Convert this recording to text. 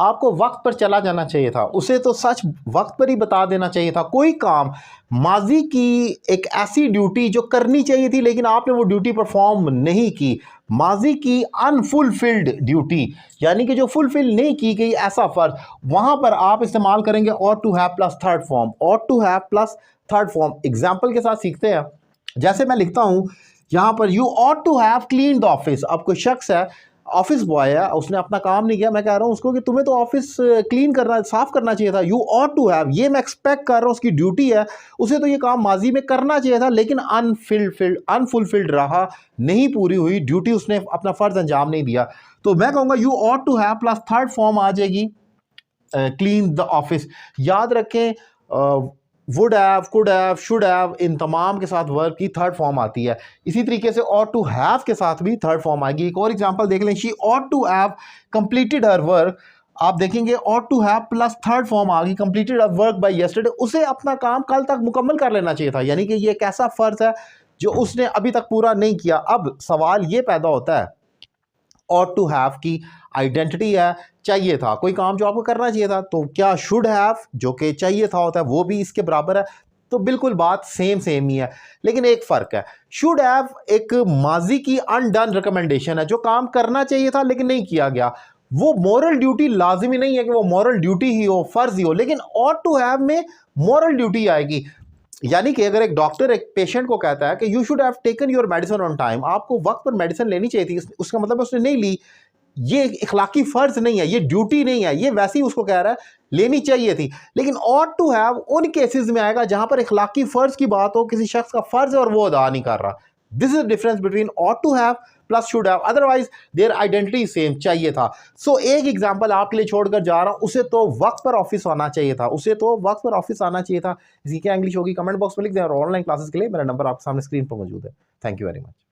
आपको वक्त पर चला जाना चाहिए था, उसे तो सच वक्त पर ही बता देना चाहिए था। कोई काम, माजी की एक ऐसी ड्यूटी जो करनी चाहिए थी लेकिन आपने वो ड्यूटी परफॉर्म नहीं की, माजी की अनफुलफिल्ड ड्यूटी, यानी कि जो फुलफिल नहीं की गई ऐसा फर्ज, वहां पर आप इस्तेमाल करेंगे ought to have plus third form. Ought to have plus third form example के साथ सीखते हैं। जैसे मैं लिखता हूं यहां पर, you ought to have clean the office. अब कोई शख्स है, ऑफिस बॉय है, उसने अपना काम नहीं किया, मैं कह रहा हूं उसको कि तुम्हें तो ऑफिस क्लीन करना, साफ करना चाहिए था। यू ऑट टू हैव, ये मैं एक्सपेक्ट कर रहा हूं, उसकी ड्यूटी है, उसे तो ये काम माजी में करना चाहिए था लेकिन अनफुलफिल्ड रहा, नहीं पूरी हुई ड्यूटी, उसने अपना फर्ज अंजाम नहीं दिया। तो मैं कहूंगा you ought to have plus third form आ जाएगी क्लीन द ऑफिस। याद रखें would have, could have, should have, इन तमाम के साथ वर्ब की थर्ड फॉर्म आती है। इसी तरीके से ऑट टू हैव के साथ भी थर्ड फॉर्म आएगी। एक और एग्जांपल देख लें, she ought to have completed her work. आप देखेंगे ought to have plus third form आ गई, completed her work by yesterday, उसे अपना काम कल तक मुकम्मल कर लेना चाहिए था, यानी कि ये एक ऐसा फर्ज है जो उसने अभी तक पूरा नहीं किया। अब सवाल ये पैदा होता है, ऑट टू हैव की आइडेंटिटी है चाहिए था, कोई काम जो आपको करना चाहिए था, तो क्या शुड हैव जो कि चाहिए था होता है वो भी इसके बराबर है? तो बिल्कुल बात सेम ही है, लेकिन एक फ़र्क है। शुड हैव एक माजी की अनडन रिकमेंडेशन है, जो काम करना चाहिए था लेकिन नहीं किया गया। वो मॉरल ड्यूटी लाजिमी नहीं है कि वो मॉरल ड्यूटी ही हो, फर्ज ही हो, लेकिन ऑट टू हैव में मॉरल ड्यूटी आएगी। यानी कि अगर एक डॉक्टर एक पेशेंट को कहता है कि you should have taken your medicine on time, आपको वक्त पर मेडिसिन लेनी चाहिए थी, उसका मतलब उसने नहीं ली, ये इखलाकी फर्ज नहीं है, ये ड्यूटी नहीं है, ये वैसे ही उसको कह रहा है लेनी चाहिए थी। लेकिन ऑट टू हैव उन केसेस में आएगा जहां पर इखलाकी फर्ज की बात हो, किसी शख्स का फर्ज है और वो अदा नहीं कर रहा। This is difference between ought to have plus should have, otherwise their identity same चाहिए था। सो एक एग्जांपल आपके लिए छोड़कर जा रहा हूं, उसे तो वक्त पर ऑफिस आना चाहिए था, उसे तो वक्त पर ऑफिस आना चाहिए था। इसकी क्या इंग्लिश होगी कमेंट बॉक्स में लिख दें, और ऑनलाइन क्लासेस के लिए मेरा नंबर आपके सामने स्क्रीन पर मौजूद है। Thank you very much.